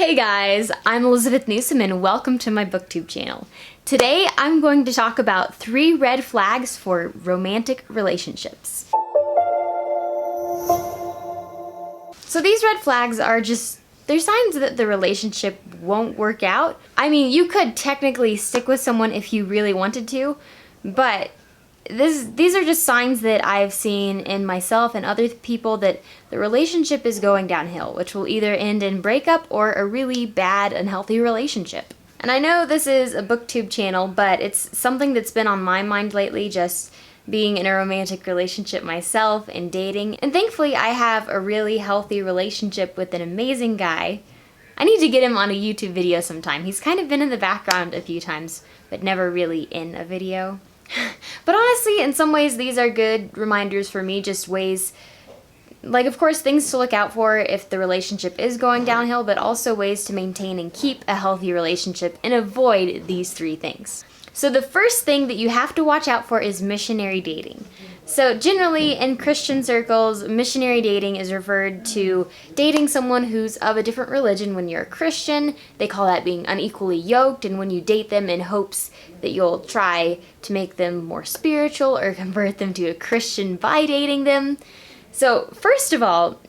Hey guys, I'm Elizabeth Newsom and welcome to my booktube channel. Today I'm going to talk about 3 red flags for romantic relationships. So these red flags are they're signs that the relationship won't work out. I mean, you could technically stick with someone if you really wanted to, but these are just signs that I've seen in myself and other people that the relationship is going downhill, which will either end in breakup or a really bad, unhealthy relationship. And I know this is a booktube channel, but it's something that's been on my mind lately, just being in a romantic relationship myself and dating. And thankfully I have a really healthy relationship with an amazing guy. I need to get him on a YouTube video sometime. He's kind of been in the background a few times, but never really in a video. But honestly, in some ways, these are good reminders for me, just ways, like, of course, things to look out for if the relationship is going downhill, but also ways to maintain and keep a healthy relationship and avoid these 3 things. So the first thing that you have to watch out for is missionary dating. So generally in Christian circles, missionary dating is referred to dating someone who's of a different religion when you're a Christian. They call that being unequally yoked, and when you date them in hopes that you'll try to make them more spiritual or convert them to a Christian by dating them. So first of all,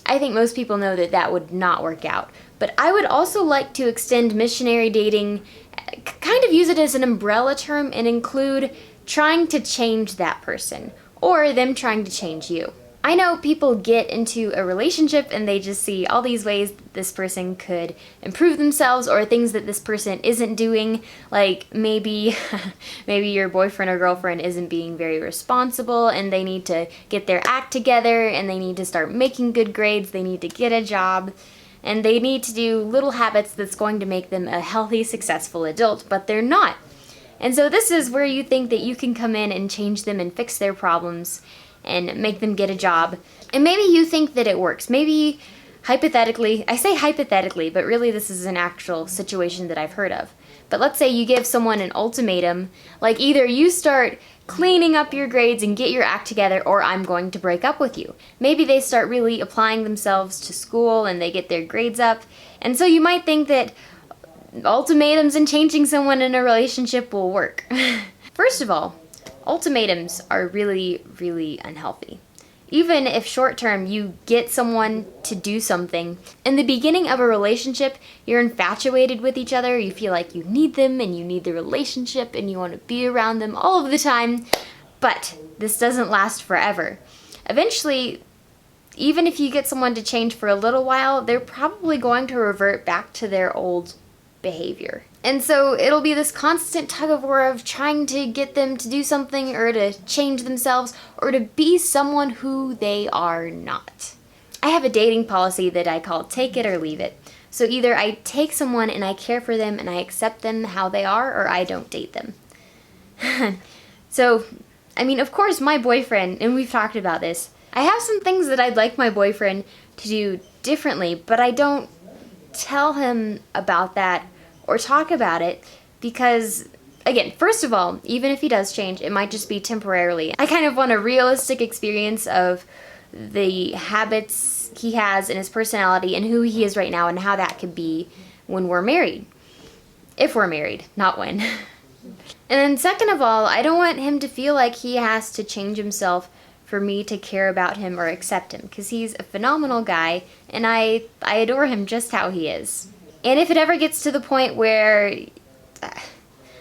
I think most people know that that would not work out. But I would also like to extend missionary dating, kind of use it as an umbrella term, and include trying to change that person or them trying to change you. I know people get into a relationship and they just see all these ways that this person could improve themselves or things that this person isn't doing, like maybe your boyfriend or girlfriend isn't being very responsible and they need to get their act together and they need to start making good grades, they need to get a job, and they need to do little habits that's going to make them a healthy, successful adult, but they're not. And so this is where you think that you can come in and change them and fix their problems and make them get a job. And maybe you think that it works. Maybe hypothetically, I say hypothetically, but really this is an actual situation that I've heard of. But let's say you give someone an ultimatum, like either you start cleaning up your grades and get your act together, or I'm going to break up with you. Maybe they start really applying themselves to school and they get their grades up. And so you might think that ultimatums and changing someone in a relationship will work. First of all, ultimatums are really, really unhealthy. Even if short term you get someone to do something, in the beginning of a relationship, you're infatuated with each other, you feel like you need them and you need the relationship and you want to be around them all of the time, but this doesn't last forever. Eventually, even if you get someone to change for a little while, they're probably going to revert back to their old behavior. And so it'll be this constant tug of war of trying to get them to do something or to change themselves or to be someone who they are not. I have a dating policy that I call take it or leave it. So either I take someone and I care for them and I accept them how they are, or I don't date them. So, I mean, of course my boyfriend, and we've talked about this, I have some things that I'd like my boyfriend to do differently, but I don't tell him about that or talk about it because, again, first of all, even if he does change, it might just be temporarily. I kind of want a realistic experience of the habits he has and his personality and who he is right now and how that could be when we're married. If we're married, not when. And then second of all, I don't want him to feel like he has to change himself for me to care about him or accept him, because he's a phenomenal guy and I adore him just how he is. And if it ever gets to the point where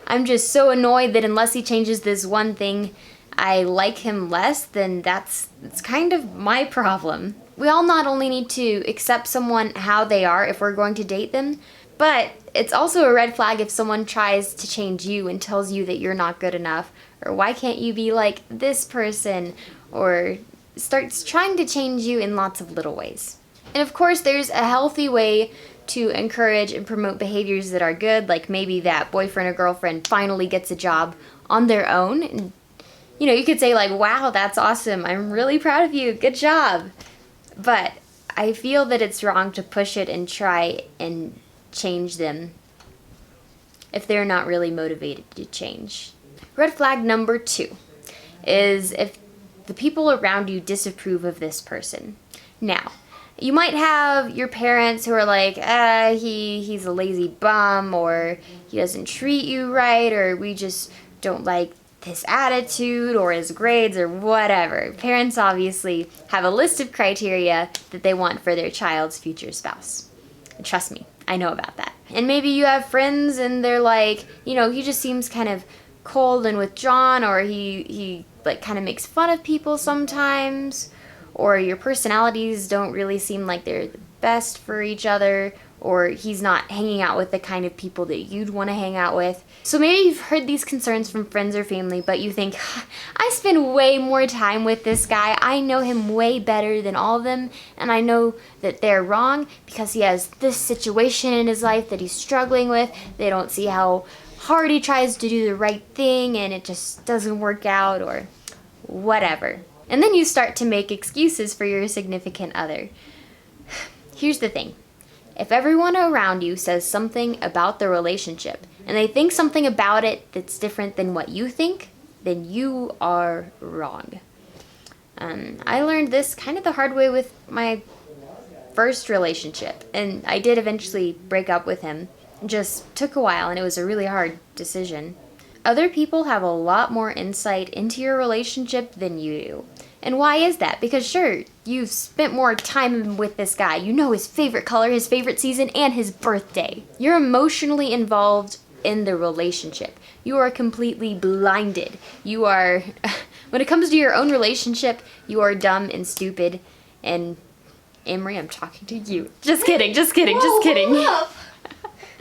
I'm just so annoyed that unless he changes this one thing, I like him less, then it's kind of my problem. We all not only need to accept someone how they are if we're going to date them, but it's also a red flag if someone tries to change you and tells you that you're not good enough, or why can't you be like this person, or starts trying to change you in lots of little ways. And of course there's a healthy way to encourage and promote behaviors that are good, like maybe that boyfriend or girlfriend finally gets a job on their own. And, you know, you could say like, wow, that's awesome, I'm really proud of you, good job. But I feel that it's wrong to push it and try and change them if they're not really motivated to change. Red flag number 2 is if the people around you disapprove of this person. Now, You might have your parents who are like, he's a lazy bum, or he doesn't treat you right, or we just don't like his attitude or his grades or whatever. Parents obviously have a list of criteria that they want for their child's future spouse. And trust me, I know about that. And maybe you have friends and they're like, he just seems kind of cold and withdrawn, or he like kind of makes fun of people sometimes, or your personalities don't really seem like they're the best for each other, or he's not hanging out with the kind of people that you'd want to hang out with. So maybe you've heard these concerns from friends or family, but you think, I spend way more time with this guy. I know him way better than all of them, and I know that they're wrong because he has this situation in his life that he's struggling with. They don't see how hard he tries to do the right thing and it just doesn't work out, or whatever. And then you start to make excuses for your significant other. Here's the thing. If everyone around you says something about the relationship and they think something about it that's different than what you think, then you are wrong. I learned this kind of the hard way with my first relationship, and I did eventually break up with him. It just took a while, and it was a really hard decision. Other people have a lot more insight into your relationship than you do. And why is that? Because sure, you've spent more time with this guy. You know his favorite color, his favorite season, and his birthday. You're emotionally involved in the relationship. You are completely blinded. You are, when it comes to your own relationship, you are dumb and stupid. And Amory, I'm talking to you. Just kidding, just kidding, just kidding. Hold up.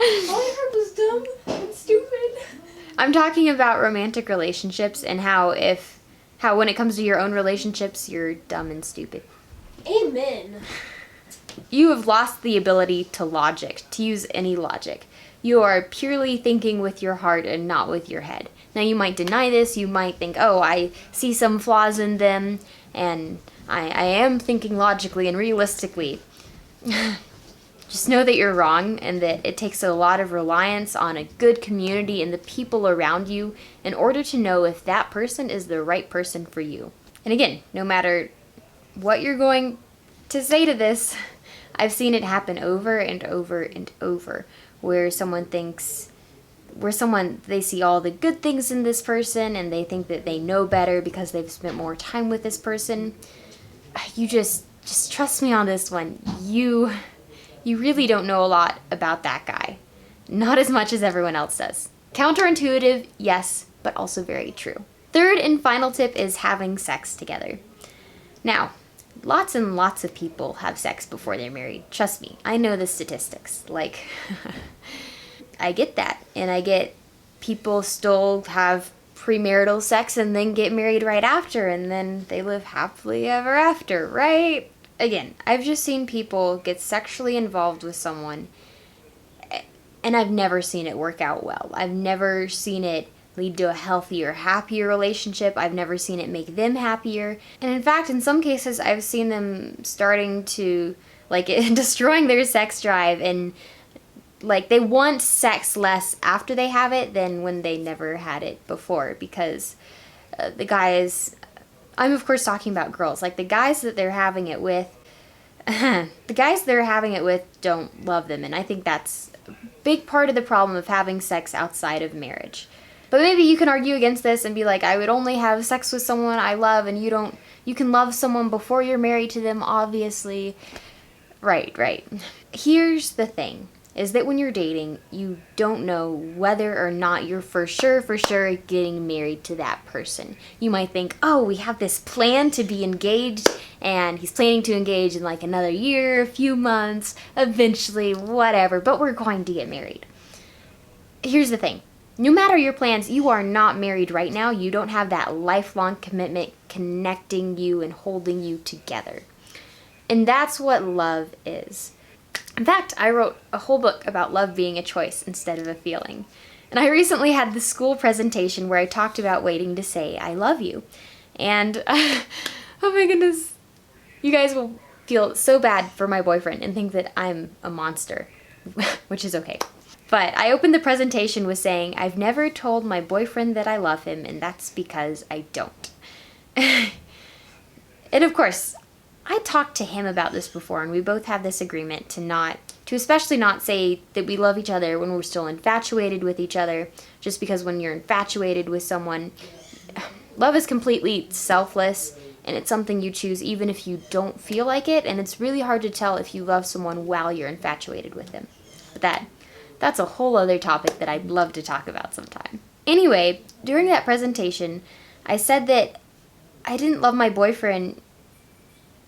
All I heard was dumb and stupid. I'm talking about romantic relationships and how when it comes to your own relationships, you're dumb and stupid. Amen. You have lost the ability to use any logic. You are purely thinking with your heart and not with your head. Now you might deny this, you might think, oh, I see some flaws in them, and I am thinking logically and realistically. Just know that you're wrong, and that it takes a lot of reliance on a good community and the people around you in order to know if that person is the right person for you. And again, no matter what you're going to say to this, I've seen it happen over and over and over, where they see all the good things in this person and they think that they know better because they've spent more time with this person. You just trust me on this one. You really don't know a lot about that guy. Not as much as everyone else does. Counterintuitive, yes, but also very true. Third and final tip is having sex together. Now, lots and lots of people have sex before they're married. Trust me, I know the statistics. Like, I get that. And I get people still have premarital sex and then get married right after, and then they live happily ever after, right? Again, I've just seen people get sexually involved with someone, and I've never seen it work out well. I've never seen it lead to a healthier, happier relationship. I've never seen it make them happier. And in fact, in some cases, I've seen them starting to, destroying their sex drive, and, they want sex less after they have it than when they never had it before, because the guys... I'm of course talking about girls. The guys that they're having it with, don't love them, and I think that's a big part of the problem of having sex outside of marriage. But maybe you can argue against this and be like, I would only have sex with someone I love, and you can love someone before you're married to them, obviously. Right. Here's the thing. Is that when you're dating, you don't know whether or not you're for sure getting married to that person. You might think, oh, we have this plan to be engaged, and he's planning to engage in another year, a few months, eventually, whatever, but we're going to get married. Here's the thing. No matter your plans, you are not married right now. You don't have that lifelong commitment connecting you and holding you together. And that's what love is. In fact, I wrote a whole book about love being a choice instead of a feeling. And I recently had this school presentation where I talked about waiting to say I love you. And, oh my goodness, you guys will feel so bad for my boyfriend and think that I'm a monster, which is okay. But I opened the presentation with saying, I've never told my boyfriend that I love him, and that's because I don't. And of course, I talked to him about this before, and we both had this agreement to especially not say that we love each other when we're still infatuated with each other, just because when you're infatuated with someone, love is completely selfless, and it's something you choose even if you don't feel like it, and it's really hard to tell if you love someone while you're infatuated with them. But that's a whole other topic that I'd love to talk about sometime. Anyway, during that presentation, I said that I didn't love my boyfriend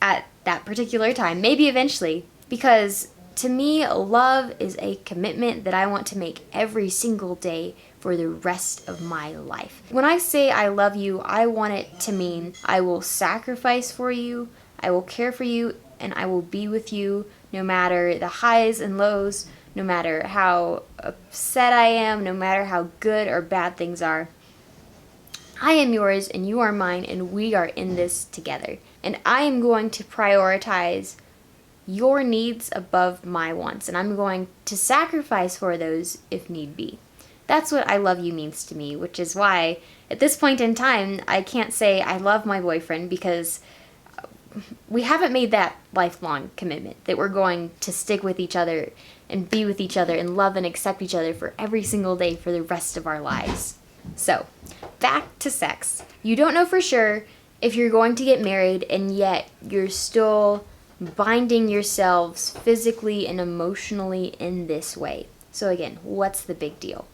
at that particular time, maybe eventually, because to me, love is a commitment that I want to make every single day for the rest of my life. When I say I love you, I want it to mean I will sacrifice for you, I will care for you, and I will be with you no matter the highs and lows, no matter how upset I am, no matter how good or bad things are. I am yours and you are mine, and we are in this together. And I am going to prioritize your needs above my wants, and I'm going to sacrifice for those if need be. That's what I love you means to me, which is why at this point in time I can't say I love my boyfriend, because we haven't made that lifelong commitment that we're going to stick with each other and be with each other and love and accept each other for every single day for the rest of our lives. So, back to sex. You don't know for sure if you're going to get married, and yet you're still binding yourselves physically and emotionally in this way. So again, what's the big deal?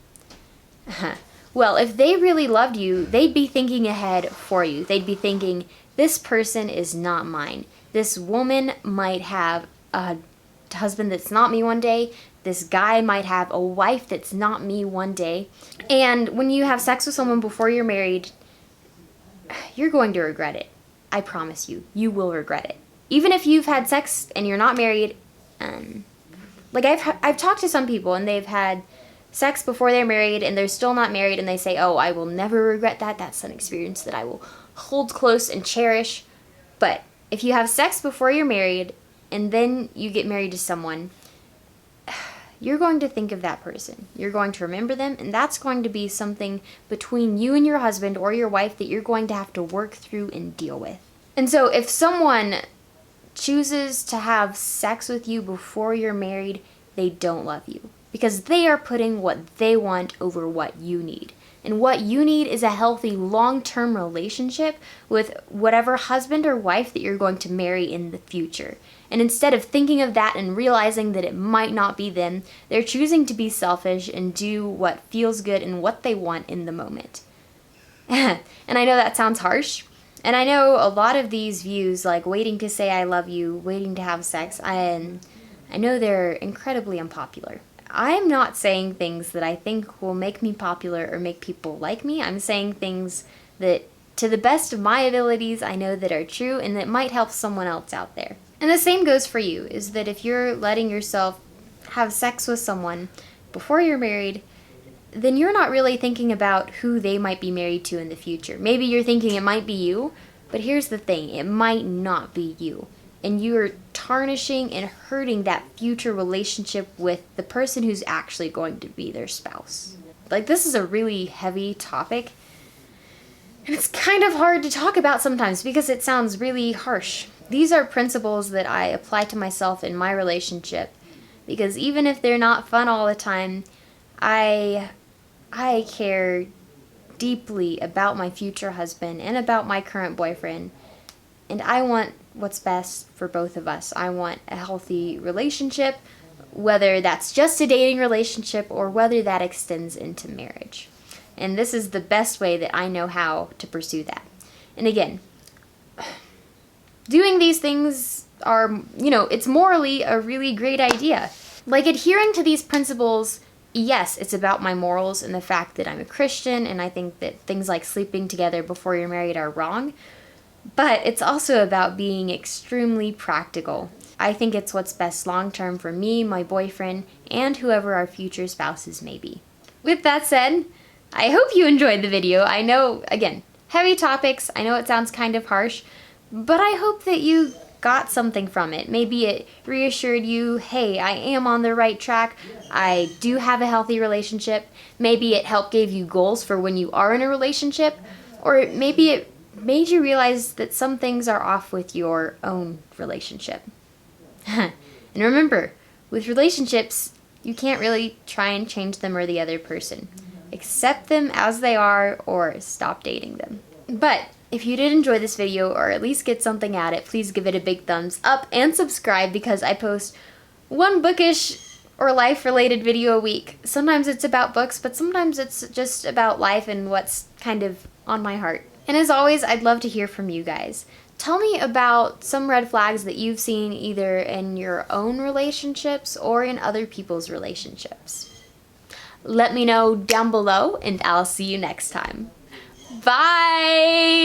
Well, if they really loved you, they'd be thinking ahead for you. They'd be thinking, this person is not mine. This woman might have a husband that's not me one day. This guy might have a wife that's not me one day. And when you have sex with someone before you're married, you're going to regret it. I promise you, you will regret it. Even if you've had sex and you're not married, like I've talked to some people and they've had sex before they're married and they're still not married, and they say, oh, I will never regret that. That's an experience that I will hold close and cherish. But if you have sex before you're married and then you get married to someone, you're going to think of that person. You're going to remember them, and that's going to be something between you and your husband or your wife that you're going to have to work through and deal with. And so if someone chooses to have sex with you before you're married, they don't love you, because they are putting what they want over what you need. And what you need is a healthy long-term relationship with whatever husband or wife that you're going to marry in the future. And instead of thinking of that and realizing that it might not be them, they're choosing to be selfish and do what feels good and what they want in the moment. And I know that sounds harsh. And I know a lot of these views, like waiting to say I love you, waiting to have sex, I know they're incredibly unpopular. I'm not saying things that I think will make me popular or make people like me. I'm saying things that, to the best of my abilities, I know that are true and that might help someone else out there. And the same goes for you, is that if you're letting yourself have sex with someone before you're married, then you're not really thinking about who they might be married to in the future. Maybe you're thinking it might be you, but here's the thing, it might not be you. And you're tarnishing and hurting that future relationship with the person who's actually going to be their spouse. Like, this is a really heavy topic, and it's kind of hard to talk about sometimes because it sounds really harsh. These are principles that I apply to myself in my relationship, because even if they're not fun all the time, I care deeply about my future husband and about my current boyfriend, and I want what's best for both of us. I want a healthy relationship, whether that's just a dating relationship or whether that extends into marriage. And this is the best way that I know how to pursue that. And again, doing these things are, it's morally a really great idea. Like, adhering to these principles, yes, it's about my morals and the fact that I'm a Christian and I think that things like sleeping together before you're married are wrong. But it's also about being extremely practical. I think it's what's best long-term for me, my boyfriend, and whoever our future spouses may be. With that said, I hope you enjoyed the video. I know, again, heavy topics. I know it sounds kind of harsh, but I hope that you got something from it. Maybe it reassured you, hey, I am on the right track. I do have a healthy relationship. Maybe it helped give you goals for when you are in a relationship, or maybe it made you realize that some things are off with your own relationship. And remember, with relationships, you can't really try and change them or the other person. Accept them as they are or stop dating them. But if you did enjoy this video or at least get something out of it, please give it a big thumbs up and subscribe because I post one bookish or life-related video a week. Sometimes it's about books, but sometimes it's just about life and what's kind of on my heart. And as always, I'd love to hear from you guys. Tell me about some red flags that you've seen either in your own relationships or in other people's relationships. Let me know down below, and I'll see you next time. Bye!